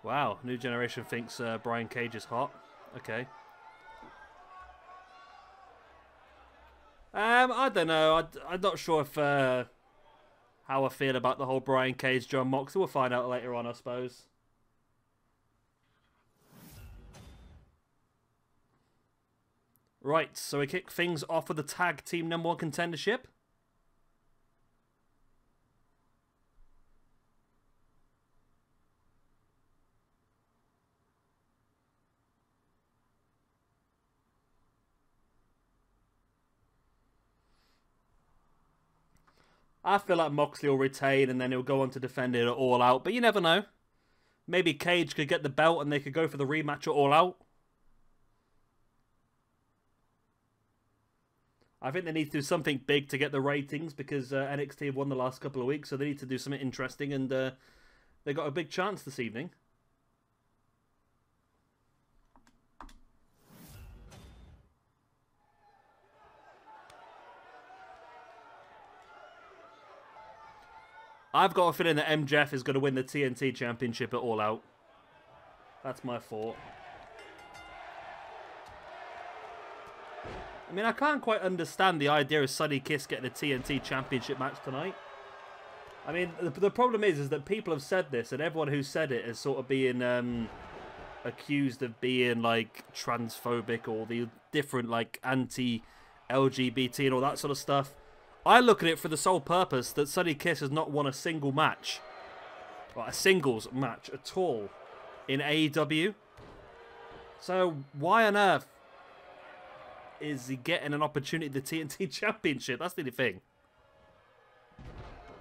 Wow, New Generation thinks Brian Cage is hot. Okay. I don't know. I'm not sure if how I feel about the whole Brian Cage, John Moxley. We'll find out later on, I suppose. Right, so we kick things off with the tag team #1 contendership. I feel like Moxley will retain and then he'll go on to defend it at All Out, but you never know. Maybe Cage could get the belt and they could go for the rematch at All Out. I think they need to do something big to get the ratings because NXT have won the last couple of weeks, so they need to do something interesting, and they got a big chance this evening. I've got a feeling that MJF is going to win the TNT Championship at All Out. That's my thought. I mean, I can't quite understand the idea of Sonny Kiss getting a TNT Championship match tonight. I mean, the problem is that people have said this, and everyone who said it is sort of being accused of being, like, transphobic or the different, like, anti-LGBT and all that sort of stuff. I look at it for the sole purpose that Sonny Kiss has not won a single match, or a singles match at all, in AEW. So, why on earth is he getting an opportunity at the TNT Championship? That's the only thing.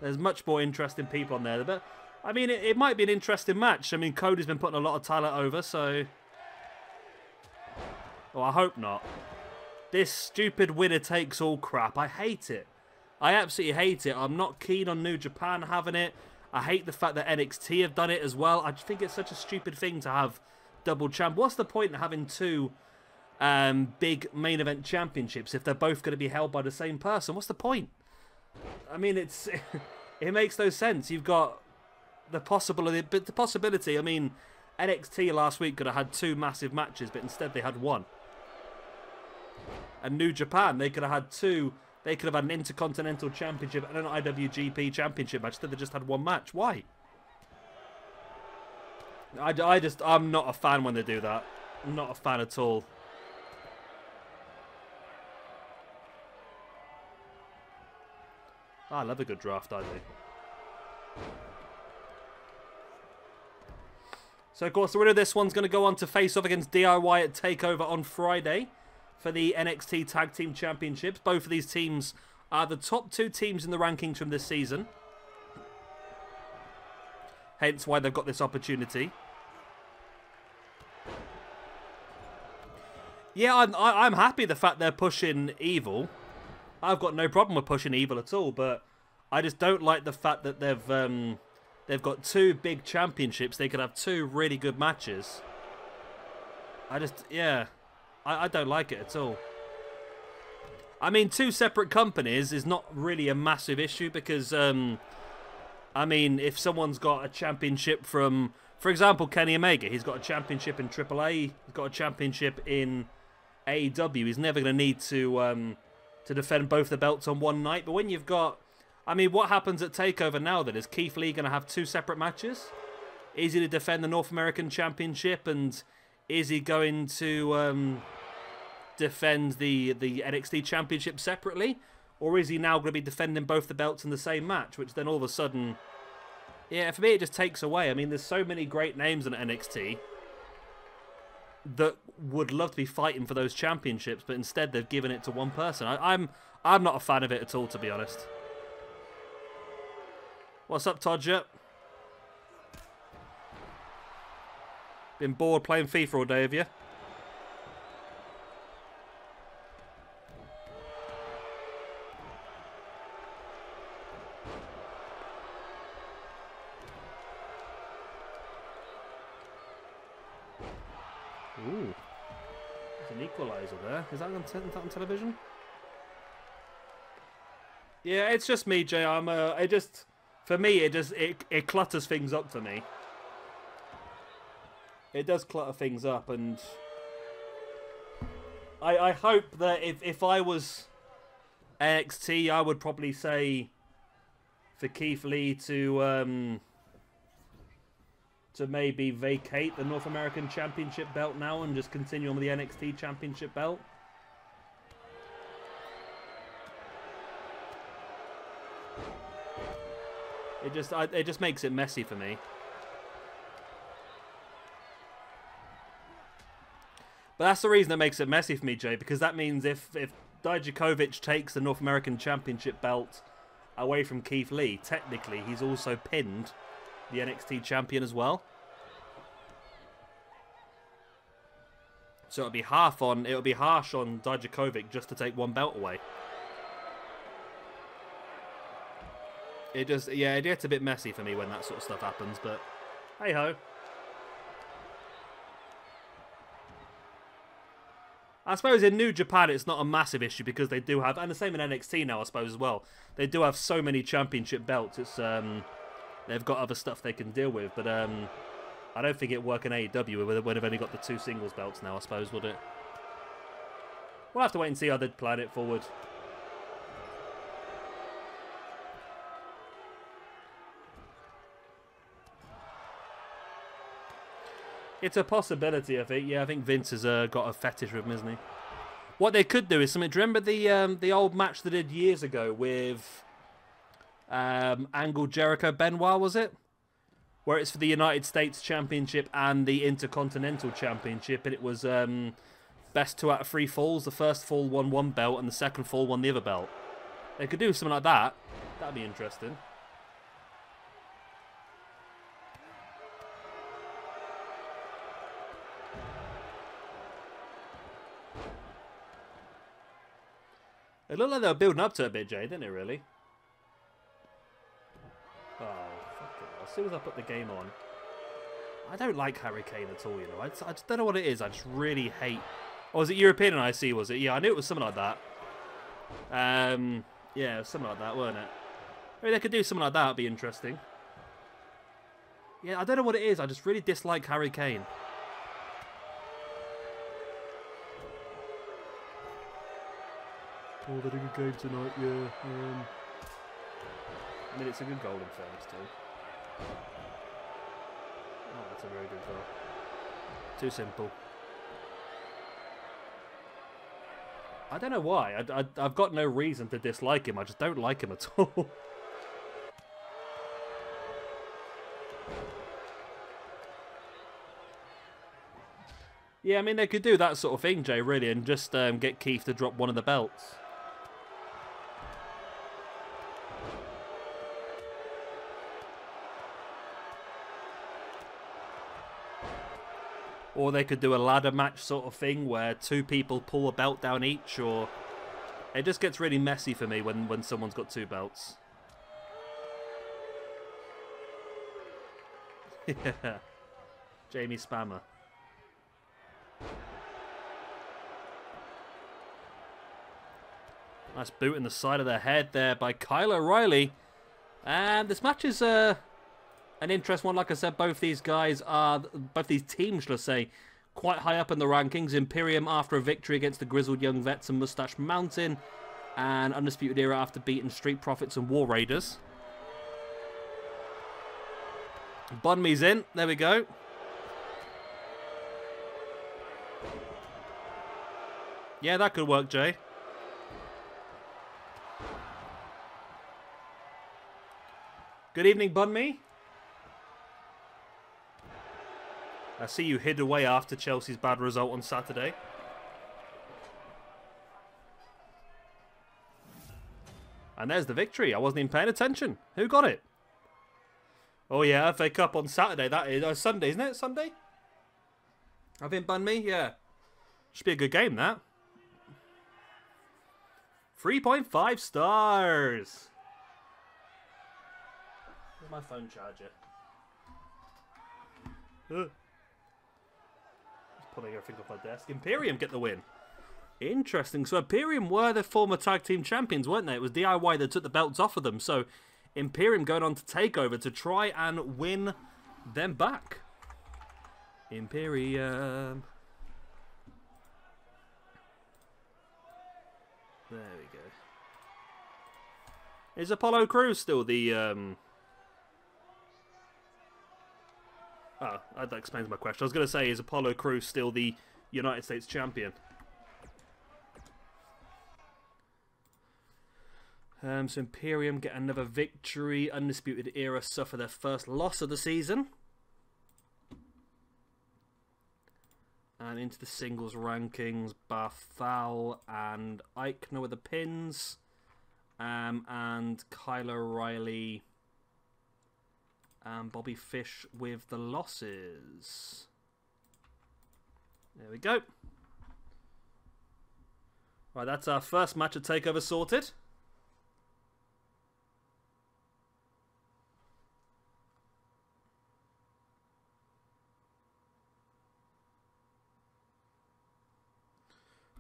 There's much more interesting people on there. But, I mean, it might be an interesting match. I mean, Cody's been putting a lot of talent over, so... Well, I hope not. This stupid winner-takes-all crap. I hate it. I absolutely hate it. I'm not keen on New Japan having it. I hate the fact that NXT have done it as well. I just think it's such a stupid thing to have double champ. What's the point in having two big main event championships if they're both going to be held by the same person? What's the point? I mean, it's it makes no sense. You've got the possibility, but the possibility. I mean, NXT last week could have had two massive matches, but instead they had one. And New Japan, they could have had two. They could have had an Intercontinental Championship and an IWGP Championship match. Instead, they just had one match. Why? I'm not a fan when they do that. I'm not a fan at all. I love a good draft, I do. So, of course, the winner of this one's going to go on to face off against DIY at TakeOver on Friday for the NXT Tag Team Championships. Both of these teams are the top two teams in the rankings from this season. Hence why they've got this opportunity. Yeah, I'm happy the fact they're pushing Evil. I've got no problem with pushing Evil at all, but I just don't like the fact that they've got two big championships. They could have two really good matches. I don't like it at all. I mean, two separate companies is not really a massive issue because, I mean, if someone's got a championship from, for example, Kenny Omega, he's got a championship in AAA, he's got a championship in AEW. He's never going to need to defend both the belts on one night. But when you've got, I mean, what happens at TakeOver now then? Is Keith Lee going to have two separate matches? Is he to defend the North American Championship, and is he going to defend the NXT Championship separately? Or is he now going to be defending both the belts in the same match? Which then all of a sudden, yeah, for me it just takes away. I mean, there's so many great names in NXT that would love to be fighting for those championships, but instead they've given it to one person. I'm not a fan of it at all, to be honest. What's up, Todger? Been bored playing FIFA all day, have you? Ooh. There's an equalizer there. Is that on television? Yeah, it's just me, Jay. For me, it clutters things up for me. It does clutter things up, and I hope that if I was NXT, I would probably say for Keith Lee to maybe vacate the North American Championship belt now and just continue on with the NXT Championship belt. It just makes it messy for me. But that's the reason it makes it messy for me, Jay, because that means if Dijakovic takes the North American Championship belt away from Keith Lee, technically he's also pinned the NXT champion as well. So it'll be harsh on Dijakovic just to take one belt away. It gets a bit messy for me when that sort of stuff happens, but hey ho. I suppose in New Japan it's not a massive issue because they do have, and the same in NXT now I suppose as well, they do have so many championship belts. It's they've got other stuff they can deal with, but I don't think it'd work in AEW when they've only got the 2 singles belts now, I suppose, would it? We'll have to wait and see how they plan it forward. It's a possibility, I think. Yeah, I think Vince has got a fetish with him, isn't he? What they could do is something. Do you remember the old match they did years ago with Angle, Jericho, Benoit, was it? Where it's for the United States Championship and the Intercontinental Championship, and it was best 2 out of 3 falls. The first fall won 1 belt, and the second fall won the other belt. They could do something like that. That'd be interesting. It looked like they were building up to it a bit, Jay, didn't it, really? Oh, fuck it. As soon as I put the game on, I don't like Harry Kane at all, you know. I just don't know what it is. I just really hate... Oh, was it European and IC, was it? Yeah, I knew it was something like that. Yeah, it was something like that, weren't it? Maybe they could do something like that. It'd be interesting. Yeah, I don't know what it is. I just really dislike Harry Kane. Oh, they did a good game tonight, yeah. I mean, it's a good goal in fairness, too. Oh, that's a very good goal. Too simple. I don't know why. I've got no reason to dislike him. I just don't like him at all. Yeah, I mean, they could do that sort of thing, Jay, really, and just get Keith to drop one of the belts. Or they could do a ladder match sort of thing where 2 people pull a belt down each, or... It just gets really messy for me when someone's got 2 belts. Yeah. Jamie Spammer. Nice boot in the side of the head there by Kyle O'Reilly. And this match is... an interesting one. Like I said, both these guys are, both these teams, shall I say, quite high up in the rankings. Imperium after a victory against the Grizzled Young Vets and Mustache Mountain, and Undisputed Era after beating Street Profits and War Raiders. Bun Me's in. There we go. Yeah, that could work, Jay. Good evening, Bun Me. I see you hid away after Chelsea's bad result on Saturday. And there's the victory. I wasn't even paying attention. Who got it? Oh yeah, FA Cup on Saturday. That is Sunday, isn't it? Sunday? I think Bun Me, yeah. Should be a good game, that. 3.5 stars. Where's my phone charger? Putting everything off my desk. Imperium get the win. Interesting. So Imperium were the former tag team champions, weren't they? It was DIY that took the belts off of them. So Imperium going on to TakeOver to try and win them back. Imperium. There we go. Is Apollo Crews still the... Oh, that explains my question. I was going to say, is Apollo Crews still the United States champion? So Imperium get another victory. Undisputed Era suffer their first loss of the season. And into the singles rankings, Barthal and Eichner with the pins. And Kyle O'Reilly and Bobby Fish with the losses. There we go. Right, that's our first match at TakeOver sorted.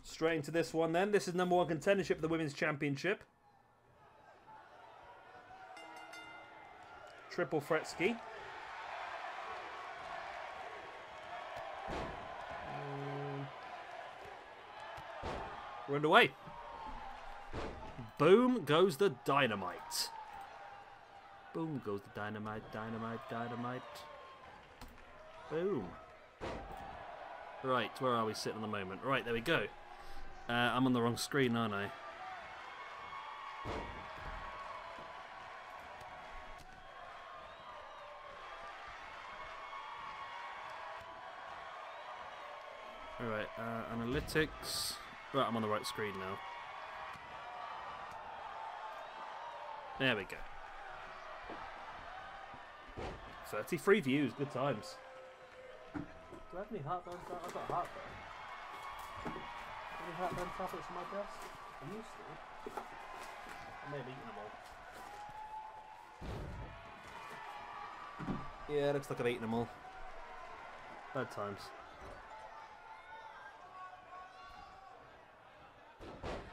Straight into this one then. This is number 1 contendership of the Women's Championship. Triple threat ski. We're underway. Boom goes the dynamite. Boom goes the dynamite, dynamite, dynamite. Boom. Right, where are we sitting at the moment? Right, there we go. I'm on the wrong screen, aren't I? Alright, analytics. Right, I'm on the right screen now. There we go. 33 views, good times. Do I have any heartburn? I've got heartburn. Any heartburn tablets on my desk? I used to. I may have eaten them all. Yeah, looks like I've eaten them all. Bad times.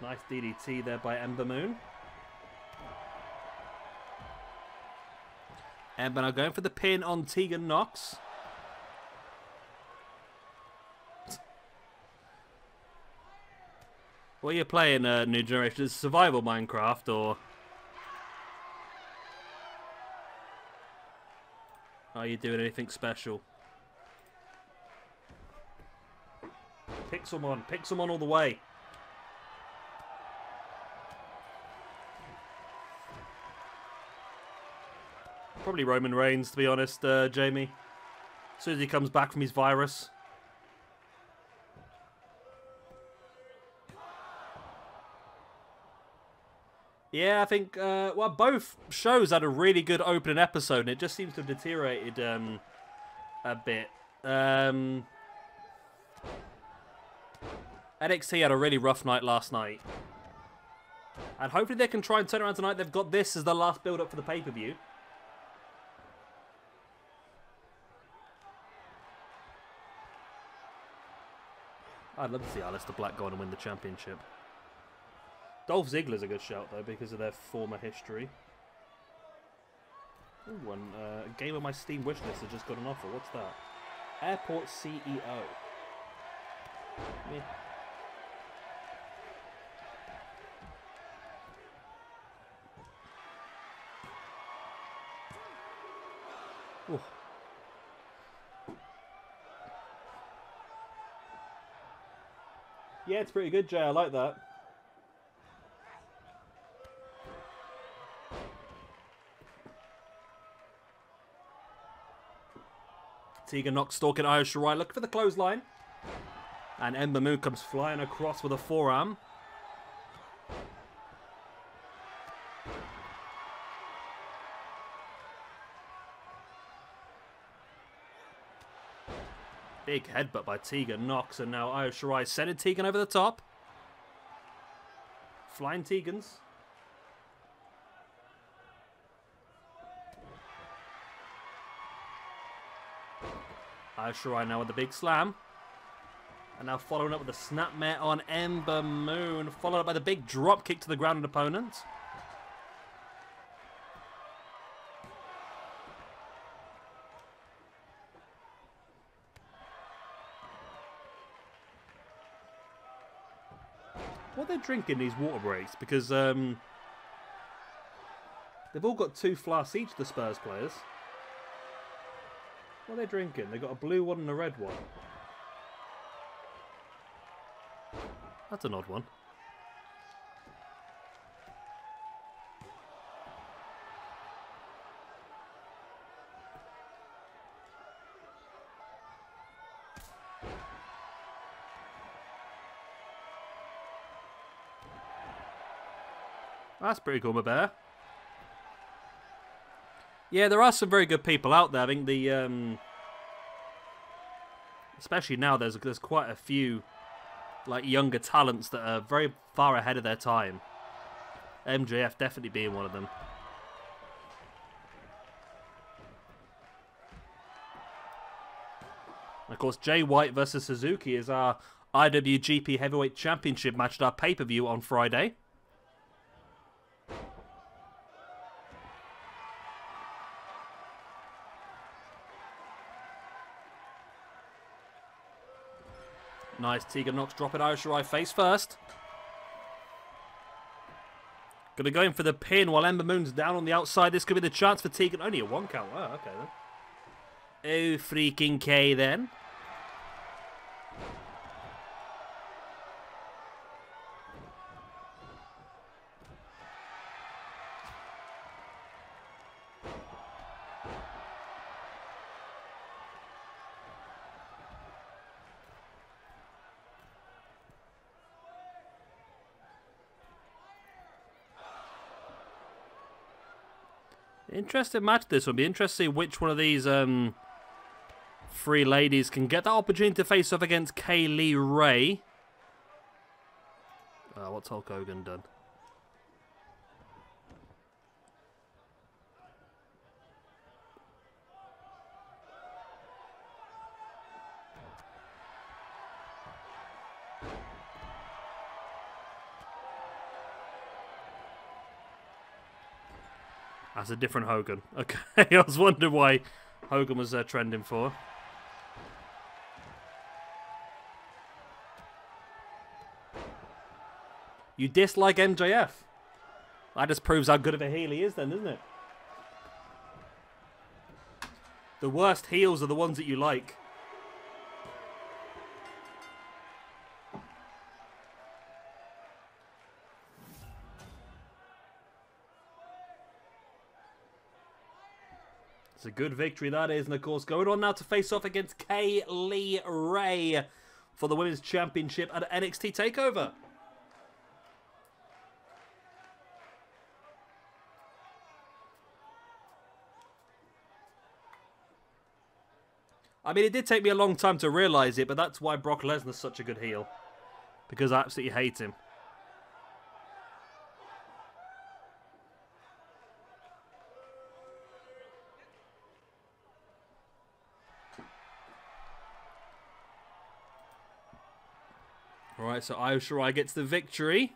Nice DDT there by Ember Moon. Ember now going for the pin on Tegan Nox. What are you playing, New Generation? Is it survival Minecraft, or are you doing anything special? Pixelmon all the way. Probably Roman Reigns, to be honest, Jamie. As soon as he comes back from his virus. Yeah, I think, well, both shows had a really good opening episode, and it just seems to have deteriorated a bit. NXT had a really rough night last night. And hopefully they can try and turn around tonight. They've got this as the last build-up for the pay-per-view. I'd love to see Aleister Black go on and win the championship. Dolph Ziggler's a good shout, though, because of their former history. Ooh, and a game on my Steam wishlist has just got an offer. What's that? Airport CEO. Yeah. Ooh. Yeah, it's pretty good, Jay. I like that. Tegan Nox stalking Io Shirai, looking for the clothesline. And Ember Moon comes flying across with a forearm. Big headbutt by Tegan Nox, and now Io Shirai sending Tegan over the top. Flying Tegans. Io Shirai now with the big slam. And now following up with the snapmare on Ember Moon, followed up by the big drop kick to the grounded opponent. what they're drinking these water breaks, because they've all got 2 flasks each, the Spurs players. What are they drinking? They've got a blue one and a red one. That's an odd one. That's pretty cool, my bear. Yeah, there are some very good people out there. I think the especially now, there's quite a few like younger talents that are very far ahead of their time. MJF definitely being one of them. Of course, Jay White versus Suzuki is our IWGP Heavyweight Championship match at our pay-per-view on Friday. Nice, Tegan Knox dropping Irish Shirai face first. Gonna go in for the pin while Ember Moon's down on the outside. This could be the chance for Tegan. Only a 1 count. Wow, okay then. Oh, freaking K then. Interesting match this one. Be interesting to see which one of these 3 ladies can get that opportunity to face off against Kaylee Ray. What's Hulk Hogan done? That's a different Hogan. Okay, I was wondering why Hogan was trending for. You dislike MJF? That just proves how good of a heel he is then, doesn't it? The worst heels are the ones that you like. It's a good victory, that is. And, of course, going on now to face off against Kaylee Ray for the Women's Championship at NXT TakeOver. I mean, it did take me a long time to realise it, but that's why Brock Lesnar's such a good heel. Because I absolutely hate him. Alright, so Io Shirai gets the victory.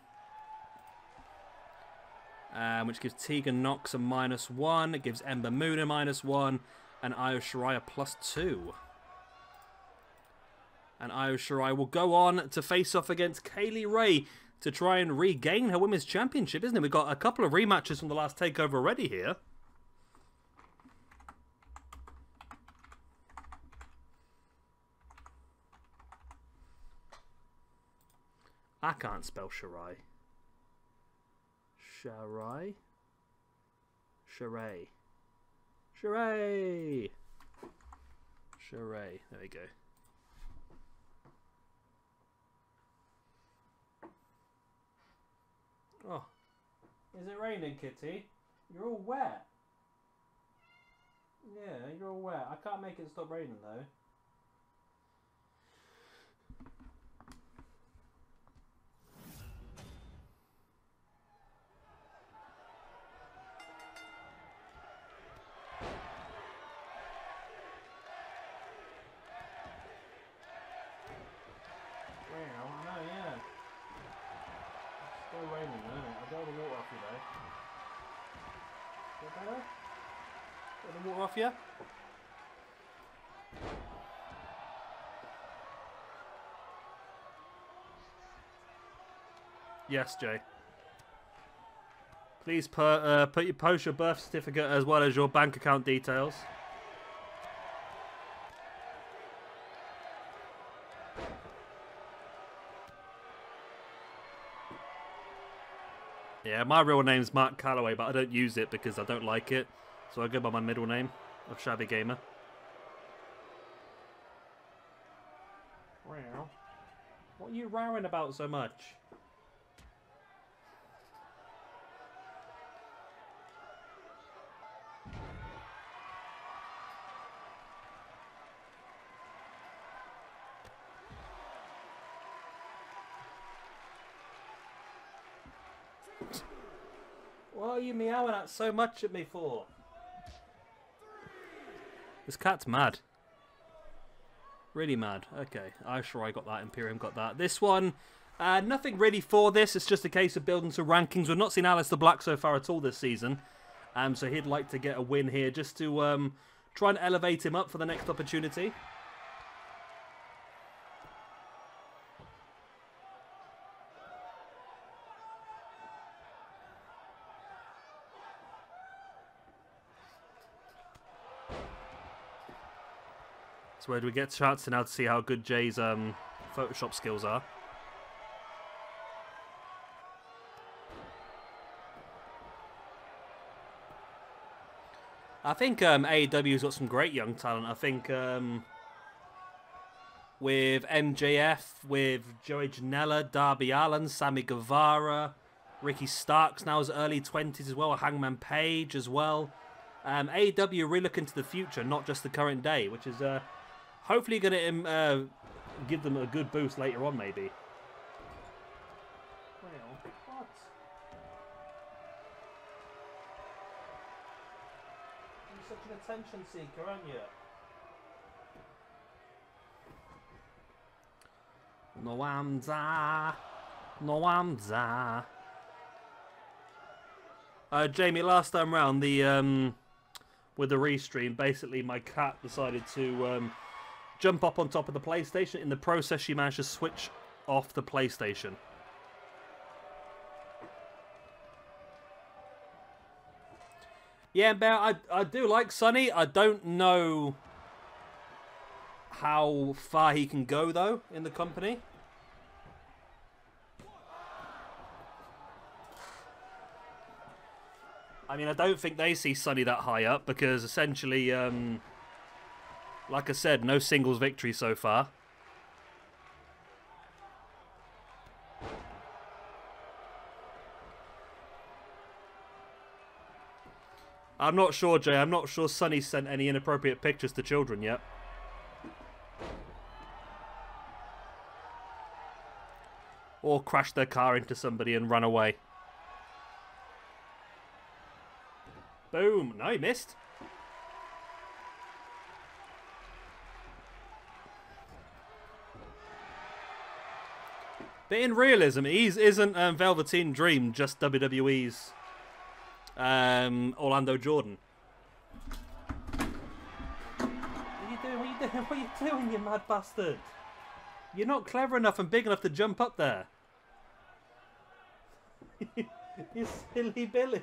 Which gives Tegan Knox a -1. It gives Ember Moon a -1. And Io Shirai a +2. And Io Shirai will go on to face off against Kaylee Ray to try and regain her Women's Championship, isn't it? We've got a couple of rematches from the last TakeOver already here. I can't spell Shirai. Shirai? Shirai. Shirai! Shirai. There we go. Oh. Is it raining, Kitty? You're all wet. Yeah, you're all wet. I can't make it stop raining, though. Get the water off you. Yes, Jay. Please post your birth certificate as well as your bank account details. Yeah, my real name's Mark Calloway, but I don't use it because I don't like it. So I go by my middle name of Shabby Gamer. Wow. What are you rowing about so much? What are you meowing at so much at me for? This cat's mad. Really mad. Okay, I'm sure I got that. Imperium got that. This one, nothing really for this. It's just a case of building some rankings. We've not seen ALEISTER Black so far at all this season. So he'd like to get a win here just to try and elevate him up for the next opportunity. So where do we get a chance to now to see how good Jay's Photoshop skills are? I think AEW's got some great young talent. I think with MJF, with Joey Janela, Darby Allin, Sammy Guevara, Ricky Starks now is early 20s as well, Hangman Page as well. AEW really looking to the future, not just the current day, which is hopefully going to give them a good boost later on, maybe. Well, what? You're such an attention seeker, aren't you? NOAM. NOAM. Jamie, last time round, the with the restream, basically my cat decided to jump up on top of the PlayStation. In the process, she managed to switch off the PlayStation. Yeah, Bear, I do like Sonny. I don't know how far he can go, though, in the company. I mean, I don't think they see Sonny that high up because essentially, like I said, no singles victory so far. I'm not sure, Jay. I'm not sure Sonny sent any inappropriate pictures to children yet. Or crashed their car into somebody and run away. Boom. No, he missed. But in realism, isn't Velveteen Dream just WWE's Orlando Jordan? What are you doing? What are you doing? What are you doing, you mad bastard? You're not clever enough and big enough to jump up there. You silly Billy.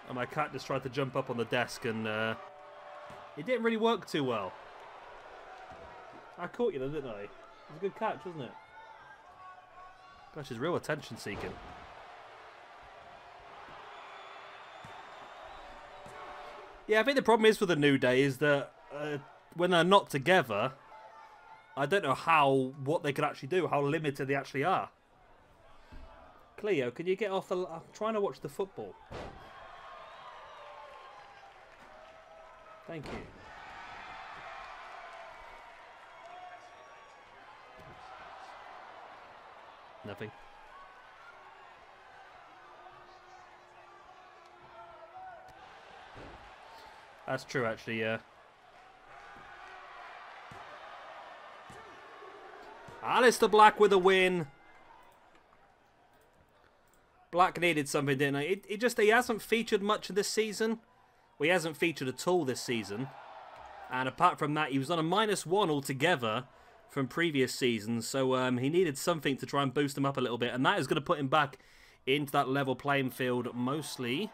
And my cat just tried to jump up on the desk and it didn't really work too well. I caught you though, didn't I? It was a good catch, wasn't it? Gosh, he's real attention seeking. Yeah, I think the problem is with the New Day is that when they're not together, I don't know what they could actually do, how limited they actually are. Cleo, can you get off the... I'm trying to watch the football. Thank you. Nothing. That's true, actually, yeah. ALEISTER Black with a win. Black needed something, didn't he? He hasn't featured much this season. Well, he hasn't featured at all this season. And apart from that, he was on a -1 altogether. from previous seasons. So he needed something to try and boost him up a little bit. And that is going to put him back into that level playing field mostly.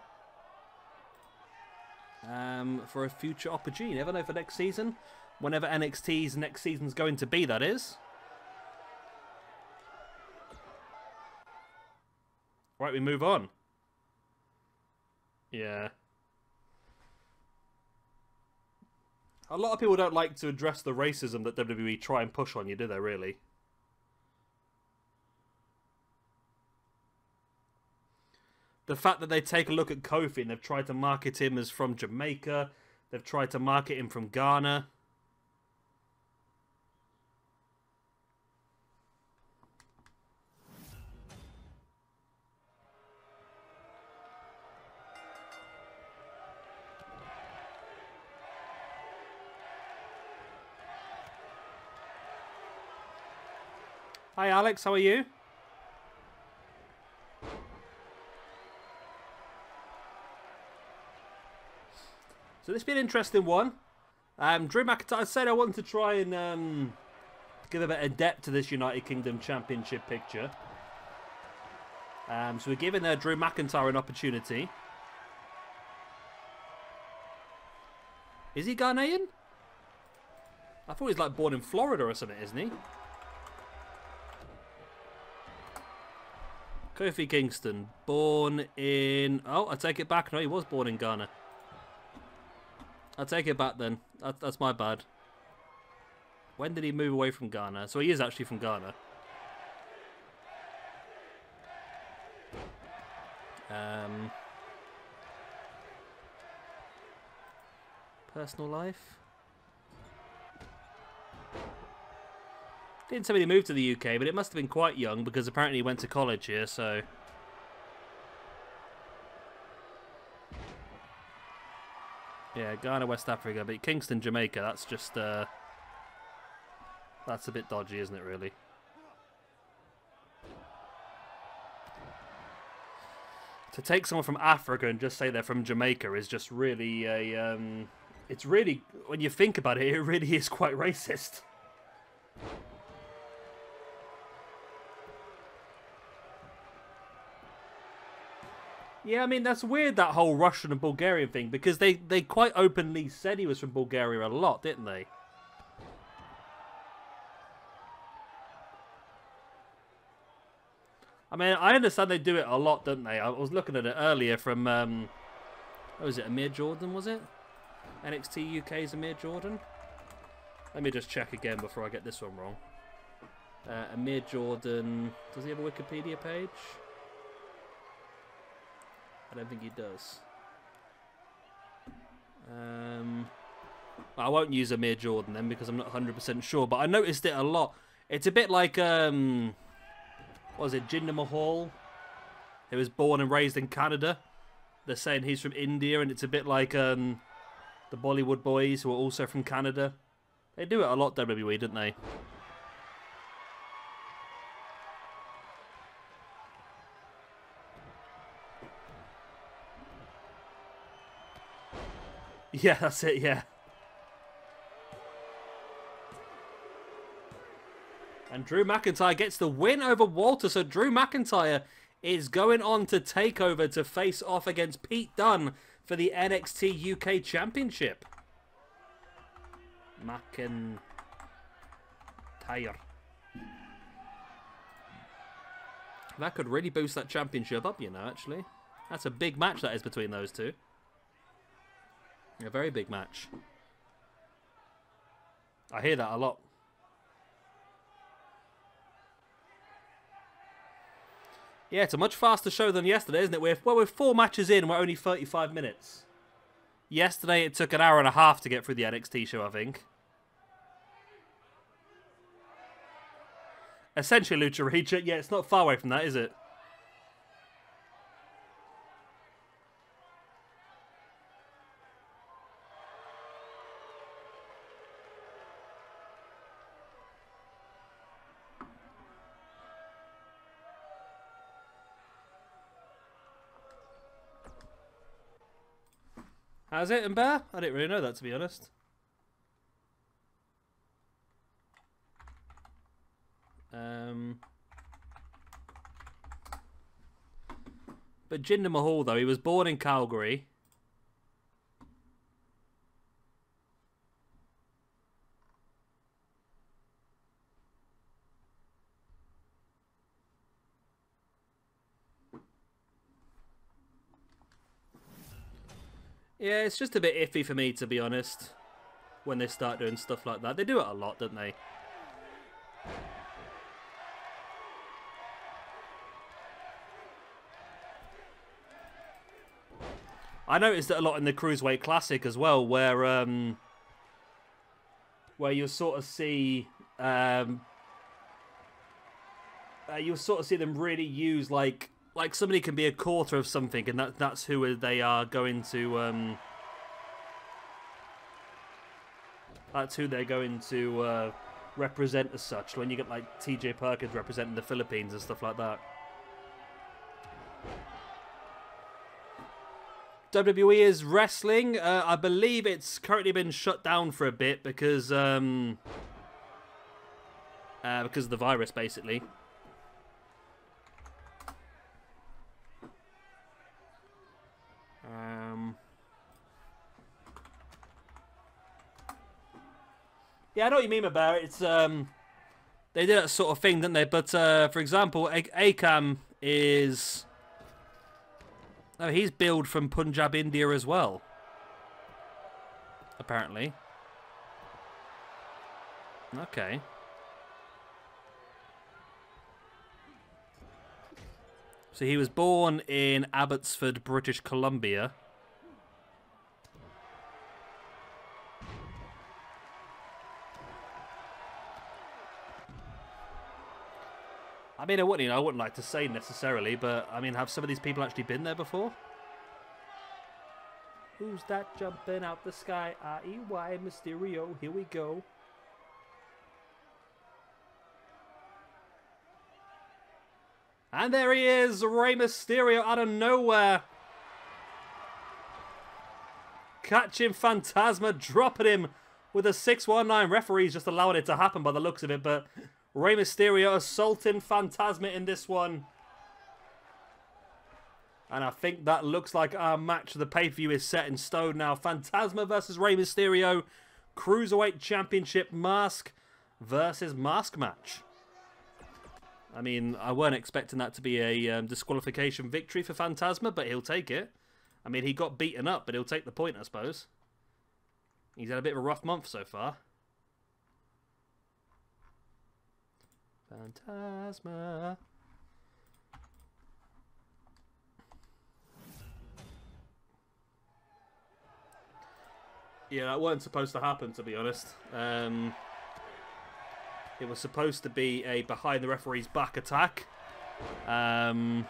For a future opportunity. Never know for next season. Whenever NXT's next season's going to be, that is. Right, we move on. Yeah. A lot of people don't like to address the racism that WWE try and push on you, do they, really? The fact that they take a look at Kofi and they've tried to market him as from Jamaica. They've tried to market him from Ghana. Hi Alex, how are you? So this has been an interesting one. Drew McIntyre, I said I wanted to try and give a bit of depth to this United Kingdom Championship picture. So we're giving Drew McIntyre an opportunity. Is he Ghanaian? I thought he's like born in Florida or something, isn't he? Kofi Kingston, born in... Oh, I take it back. No, he was born in Ghana. I'll take it back then. That's my bad. When did he move away from Ghana? So he is actually from Ghana. Personal life. Didn't say when he moved to the UK, but it must have been quite young because apparently he went to college here, so... Yeah, Ghana, West Africa, but Kingston, Jamaica, that's just, that's a bit dodgy, isn't it, really? To take someone from Africa and just say they're from Jamaica is just really a, it's really, when you think about it, it really is quite racist. Yeah, I mean, that's weird, that whole Russian and Bulgarian thing, because they quite openly said he was from Bulgaria a lot, didn't they? I mean, I understand they do it a lot, don't they? I was looking at it earlier from, what was it, Amir Jordan, was it? NXT UK's Amir Jordan? Let me just check again before I get this one wrong. Amir Jordan, does he have a Wikipedia page? I don't think he does. I won't use Amir Jordan then because I'm not 100% sure, but I noticed it a lot. It's a bit like, what was it, Jinder Mahal? He was born and raised in Canada. They're saying he's from India, and it's a bit like the Bollywood boys who are also from Canada. They do it a lot, WWE, don't they? Yeah, that's it, yeah. And Drew McIntyre gets the win over Walter. So Drew McIntyre is going on to TakeOver to face off against Pete Dunne for the NXT UK Championship. McIntyre. That could really boost that championship up, you know, actually. That's a big match that is between those two. A very big match. I hear that a lot. Yeah, it's a much faster show than yesterday, isn't it? We're 4 matches in, we're only 35 minutes. Yesterday it took an hour and a half to get through the NXT show, I think. Essentially, Lucha Reach. Yeah, it's not far away from that, is it? How's it, Ember? I didn't really know that, to be honest. But Jinder Mahal, though, he was born in Calgary. Yeah, it's just a bit iffy for me, to be honest, when they start doing stuff like that. They do it a lot, don't they? I noticed it a lot in the Cruiserweight Classic as well, where you'll sort of see them really use like somebody can be a quarter of something, and that's who they are going to that's who they're going to represent as such. When you get like TJ Perkins representing the Philippines and stuff like that. WWE is wrestling. I believe it's currently been shut down for a bit because of the virus, basically. Yeah, I know what you mean about it. It's they did that sort of thing, didn't they? But for example, Akam is. Oh, he's billed from Punjab, India as well. Apparently. Okay. So he was born in Abbotsford, British Columbia. I mean, I wouldn't like to say necessarily, but I mean, have some of these people actually been there before? Who's that jumping out the sky? R.E.Y. Mysterio. Here we go. And there he is, Rey Mysterio out of nowhere. Catching Phantasma, dropping him with a 619. Referee's just allowing it to happen by the looks of it, but Rey Mysterio assaulting Phantasma in this one. And I think that looks like our match. The pay-per-view is set in stone now. Phantasma versus Rey Mysterio. Cruiserweight Championship mask versus mask match. I mean, I weren't expecting that to be a disqualification victory for Phantasma, but he'll take it. I mean, he got beaten up, but he'll take the point, I suppose. He's had a bit of a rough month so far. Phantasma. Yeah, that weren't supposed to happen, to be honest. It was supposed to be a behind the referee's back attack. Yeah.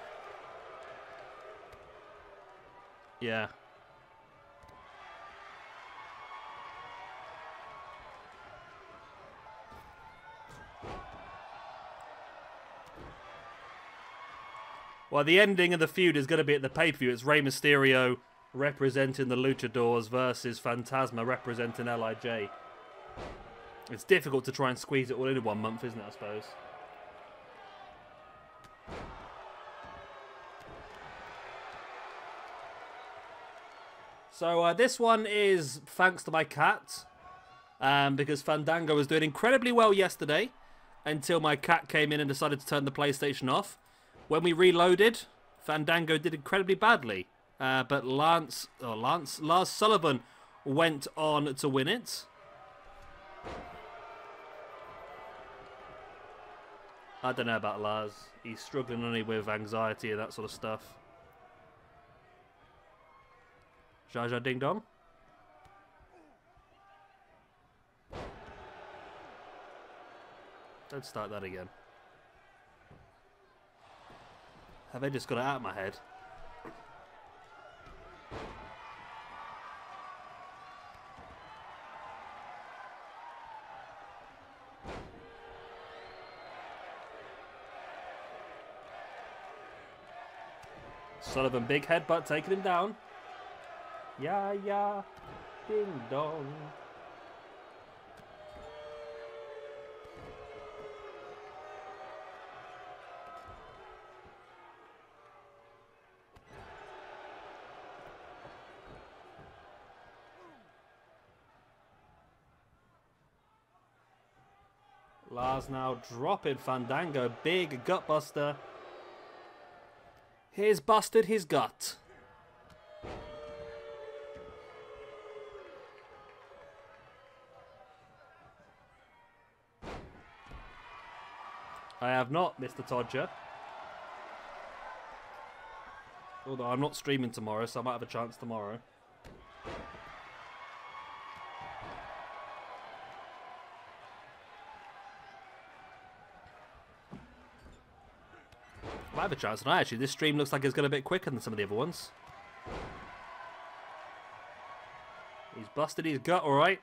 Well, the ending of the feud is going to be at the pay-per-view. It's Rey Mysterio representing the Luchadors versus Phantasma representing LIJ. It's difficult to try and squeeze it all in 1 month, isn't it, I suppose? So this one is thanks to my cat, because Fandango was doing incredibly well yesterday until my cat came in and decided to turn the PlayStation off. When we reloaded, Fandango did incredibly badly, but Lars Sullivan went on to win it. I don't know about Lars. He's struggling only with anxiety and that sort of stuff. Zha Zha Ding Dong. Don't start that again. Have they just got it out of my head? Sullivan, big headbutt, taking him down. Yeah, yeah, ding dong. Lars now dropping Fandango. Big gut buster. He's busted his gut. I have not, Mr. Todger. Although I'm not streaming tomorrow, so I might have a chance tomorrow. I might have a chance tonight, actually. This stream looks like it's going a bit quicker than some of the other ones. He's busted his gut, alright.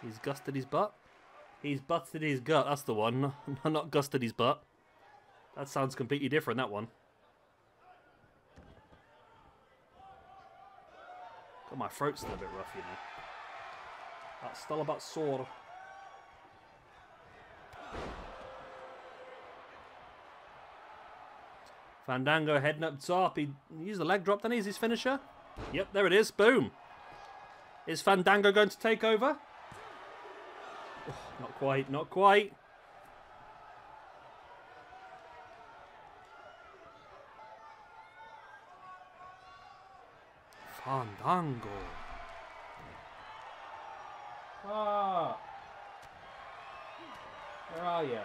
He's gusted his butt. He's busted his gut, that's the one. Not gusted his butt. That sounds completely different, that one. God, my throat's still a bit rough, you know. That's still a bit sore. Fandango heading up top. He used the leg drop, then he's his finisher. Yep, there it is. Boom. Is Fandango going to take over? Oh, not quite, not quite. Fandango. Ah. Where are you?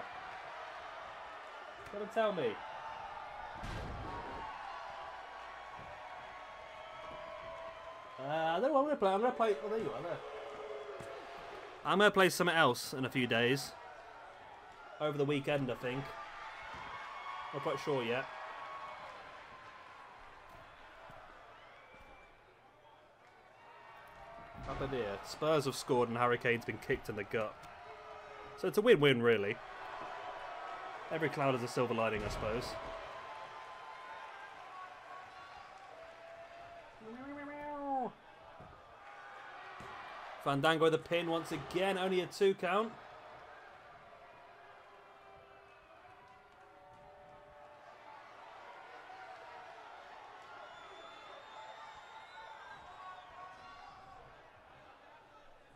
Gotta tell me. I don't know what I'm going to play. I'm going to play... Oh, there you are, there. I'm going to play something else in a few days. Over the weekend, I think. Not quite sure yet. Up in here. Spurs have scored and Harry Kane's been kicked in the gut. So it's a win-win, really. Every cloud has a silver lining, I suppose. Fandango the pin once again, only a 2 count.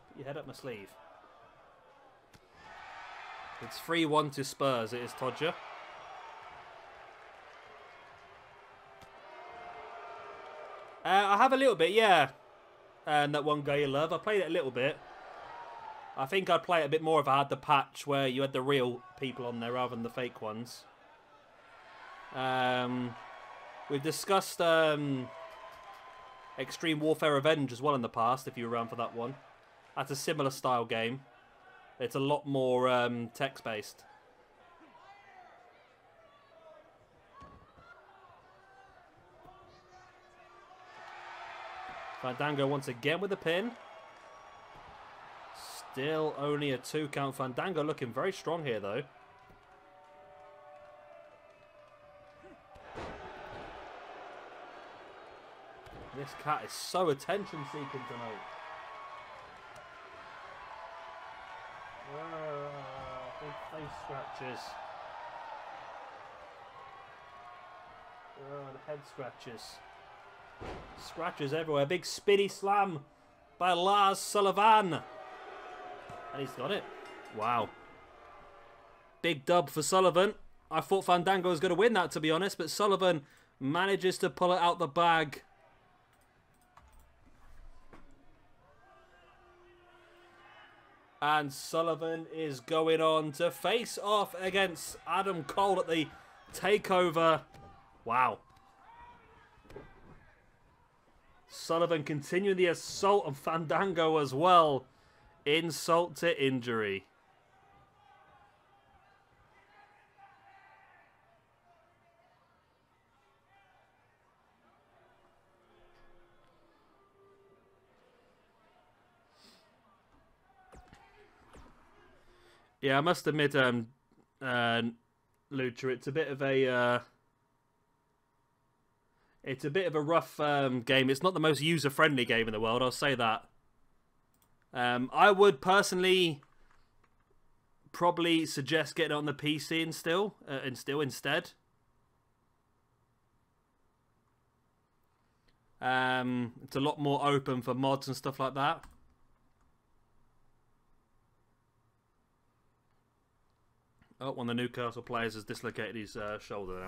Put your head up my sleeve. It's 3-1 to Spurs, it is Todger. I have a little bit, yeah. And that one guy you love. I played it a little bit. I think I'd play it a bit more if I had the patch where you had the real people on there rather than the fake ones. We've discussed Extreme Warfare Revenge as well in the past, if you were around for that one. That's a similar style game. It's a lot more text-based. Fandango once again with the pin. Still only a 2 count. Fandango looking very strong here, though. This cat is so attention-seeking tonight. Big face scratches. The head scratches. Scratches everywhere. Big spinny slam by Lars Sullivan. And he's got it. Wow. Big dub for Sullivan. I thought Fandango was going to win that, to be honest, but Sullivan manages to pull it out the bag. And Sullivan is going on to face off against Adam Cole at the takeover. Wow. Sullivan continuing the assault on Fandango as well. Insult to injury. Yeah, I must admit, Lucha, it's a bit of a... It's a bit of a rough game. It's not the most user-friendly game in the world, I'll say that. I would personally probably suggest getting it on the PC instead. It's a lot more open for mods and stuff like that. Oh, one of the Newcastle players has dislocated his shoulder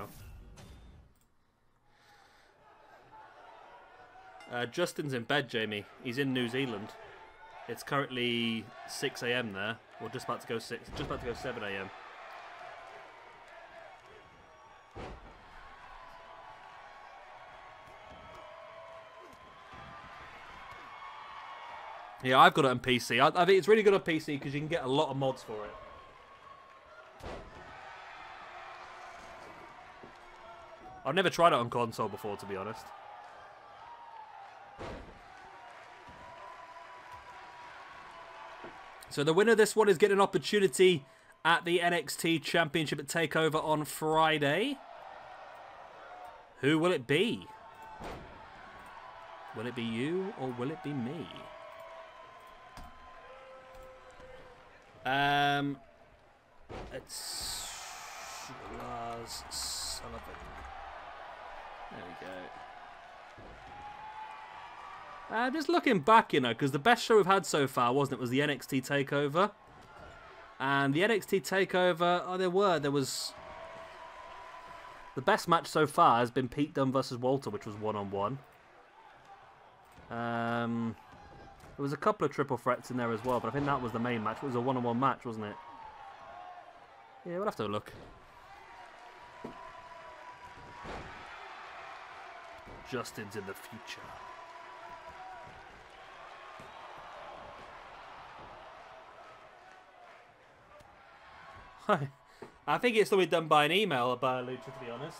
now. Justin's in bed, Jamie. He's in New Zealand. It's currently 6 AM there. Or just about to go 7 AM. Yeah, I've got it on PC. I think it's really good on PC because you can get a lot of mods for it. I've never tried it on console before, to be honest. So the winner of this one is getting an opportunity at the NXT Championship at TakeOver on Friday. Who will it be? Will it be you or will it be me? It's Lars Sullivan. There we go. Just looking back, you know, because the best show we've had so far, wasn't it, was the NXT TakeOver. And the NXT TakeOver, oh, there was... The best match so far has been Pete Dunne versus Walter, which was 1-on-1. There was a couple of triple threats in there as well, but I think that was the main match. It was a 1-on-1 match, wasn't it? Yeah, we'll have to look. Justin's in the future. I think it's something done by an email by Lucha, to be honest.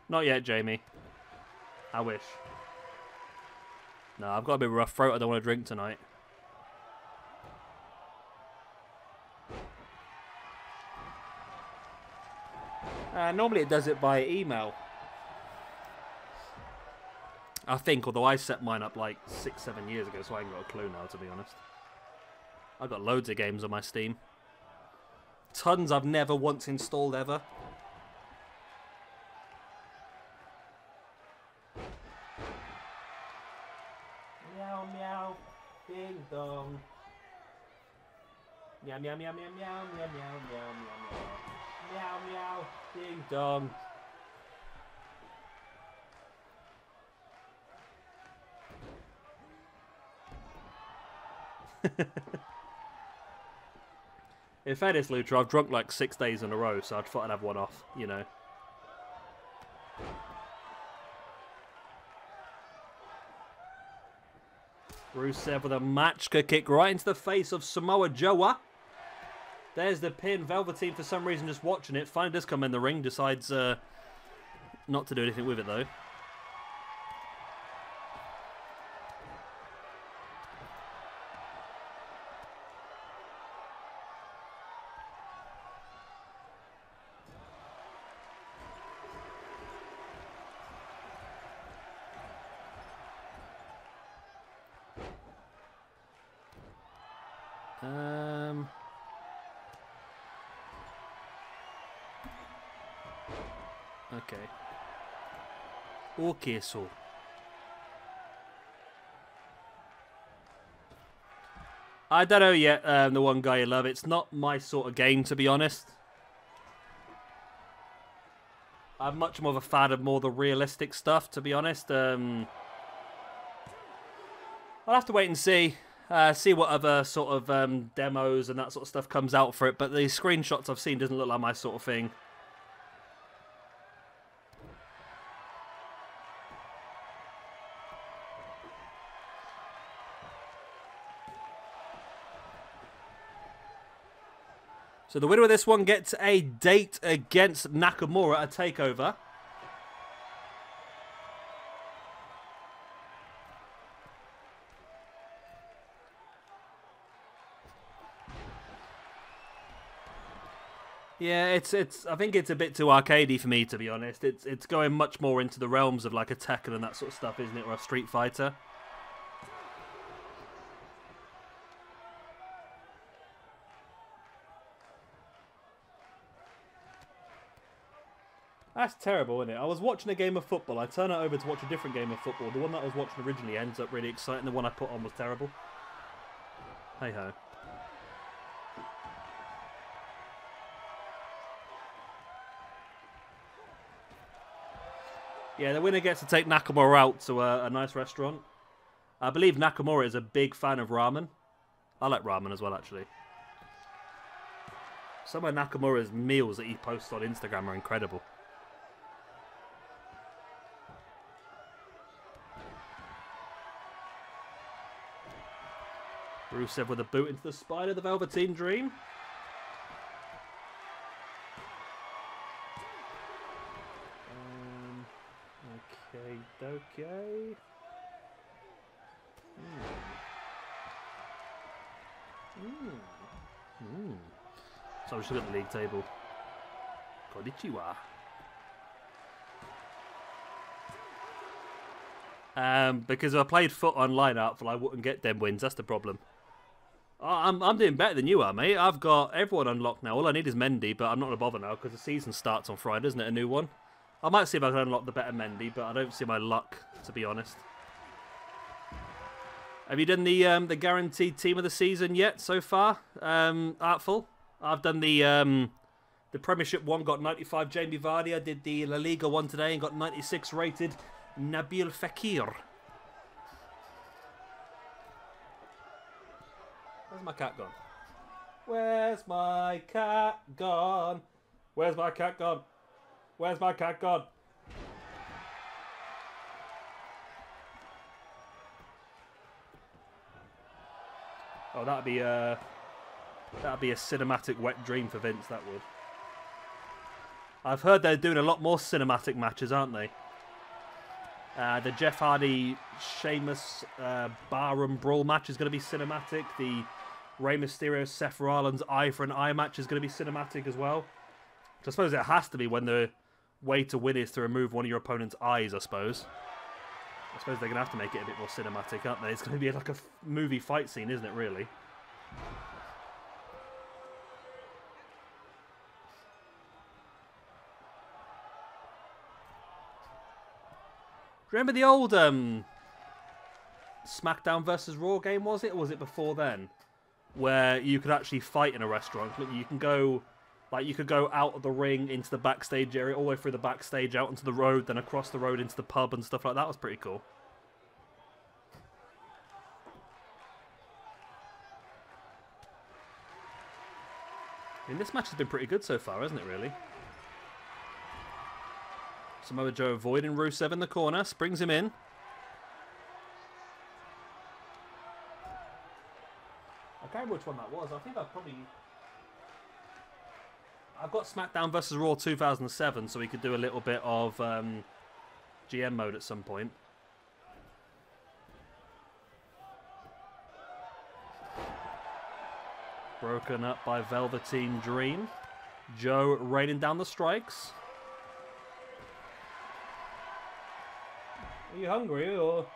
Not yet, Jamie. I wish. No, I've got a bit of a rough throat. I don't want to drink tonight. Normally it does it by email. I think, although I set mine up like 6-7 years ago, so I ain't got a clue now, to be honest. I've got loads of games on my Steam. Tons I've never once installed ever. Meow meow, ding dong. Meow meow meow meow meow meow meow meow meow meow meow, ding dong. In fairness, Lucha, I've drunk like 6 days in a row, so I thought I'd have one off, you know. Rusev with a matchka kick right into the face of Samoa Joe. There's the pin. Velveteen, for some reason, just watching it. Finally does come in the ring. Decides not to do anything with it, though. Okay, so I don't know yet. The one guy you love. It's not my sort of game, to be honest. I'm much more of a fan of more the realistic stuff, to be honest. I'll have to wait and see. See what other sort of demos and that sort of stuff comes out for it. But the screenshots I've seen doesn't look like my sort of thing. So the winner of this one gets a date against Nakamura at TakeOver. Yeah, it's. I think it's a bit too arcadey for me, to be honest. It's going much more into the realms of like a Tekken and that sort of stuff, isn't it, or a Street Fighter? That's terrible, isn't it? I was watching a game of football. I turn it over to watch a different game of football. The one that I was watching originally ends up really exciting. The one I put on was terrible. Hey-ho. Yeah, the winner gets to take Nakamura out to a nice restaurant. I believe Nakamura is a big fan of ramen. I like ramen as well, actually. Some of Nakamura's meals that he posts on Instagram are incredible. Rusev with a boot into the spine of the Velveteen Dream. Okay. So I'm just looking at the league table. Konnichiwa. Because if I played foot online, Artful, I wouldn't get them wins. That's the problem. Oh, I'm doing better than you are, mate. I've got everyone unlocked now. All I need is Mendy, but I'm not going to bother now because the season starts on Friday, isn't it? A new one. I might see if I can unlock the better Mendy, but I don't see my luck, to be honest. Have you done the guaranteed team of the season yet so far, Artful? I've done the Premiership one, got 95 Jamie Vardy. I did the La Liga one today and got 96 rated Nabil Fekir. Where's my cat gone? Where's my cat gone? Where's my cat gone? Where's my cat gone? Oh, that'd be a cinematic wet dream for Vince. That would. I've heard they're doing a lot more cinematic matches, aren't they? The Jeff Hardy, Sheamus, Barroom Brawl match is going to be cinematic. The Rey Mysterio, Seth Rollins eye for an eye match is going to be cinematic as well. I suppose it has to be when the way to win is to remove one of your opponent's eyes, I suppose. I suppose they're going to have to make it a bit more cinematic, aren't they? It's going to be like a movie fight scene, isn't it, really? Remember the old Smackdown versus Raw game, was it? Or was it before then? Where you could actually fight in a restaurant. You can go... Like, you could go out of the ring into the backstage area, all the way through the backstage, out onto the road, then across the road into the pub and stuff like that. That was pretty cool. I mean, this match has been pretty good so far, hasn't it, really? Samoa Joe avoiding Rusev in the corner, springs him in. I can't remember which one that was. I think I've got Smackdown vs. Raw 2007, so we could do a little bit of GM mode at some point. Broken up by Velveteen Dream. Joe raining down the strikes. Are you hungry or... Oh,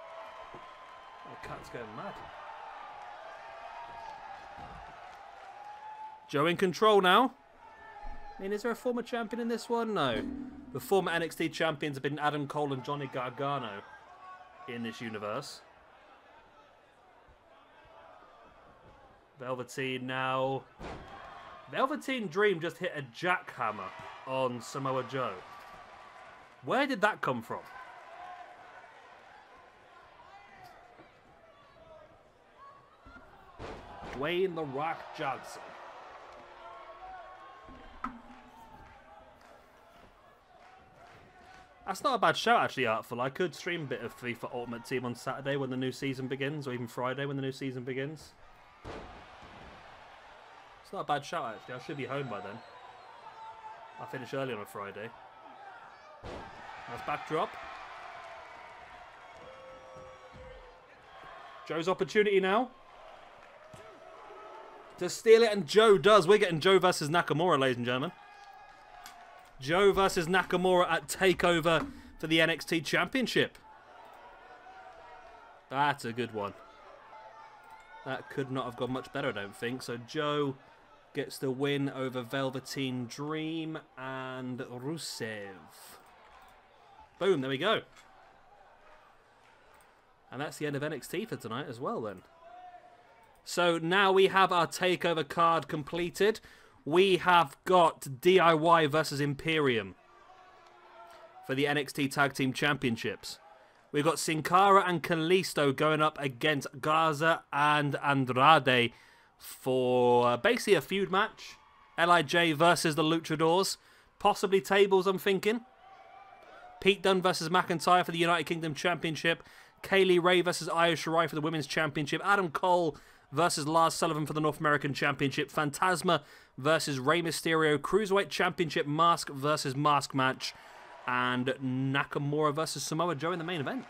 the cat's going mad. Joe in control now. I mean, is there a former champion in this one? No. The former NXT champions have been Adam Cole and Johnny Gargano in this universe. Velveteen now. Velveteen Dream just hit a jackhammer on Samoa Joe. Where did that come from? Dwayne "The Rock" Johnson. That's not a bad shout, actually, Artful. I could stream a bit of FIFA Ultimate Team on Saturday when the new season begins, or even Friday when the new season begins. It's not a bad shout, actually. I should be home by then. I finish early on a Friday. Nice backdrop. Joe's opportunity now to steal it, and Joe does. We're getting Joe versus Nakamura, ladies and gentlemen. Joe versus Nakamura at TakeOver for the NXT Championship. That's a good one. That could not have gone much better, I don't think. So Joe gets the win over Velveteen Dream and Rusev. Boom, there we go. And that's the end of NXT for tonight as well then. So now we have our TakeOver card completed. We have got DIY versus Imperium for the NXT Tag Team Championships. We've got Sin Cara and Kalisto going up against Garza and Andrade for basically a feud match. LIJ versus the Luchadors. Possibly tables, I'm thinking. Pete Dunne versus McIntyre for the United Kingdom Championship. Kaylee Ray versus Io Shirai for the Women's Championship. Adam Cole versus Lars Sullivan for the North American Championship. Phantasma versus Rey Mysterio. Cruiserweight Championship mask versus mask match. And Nakamura versus Samoa Joe in the main event.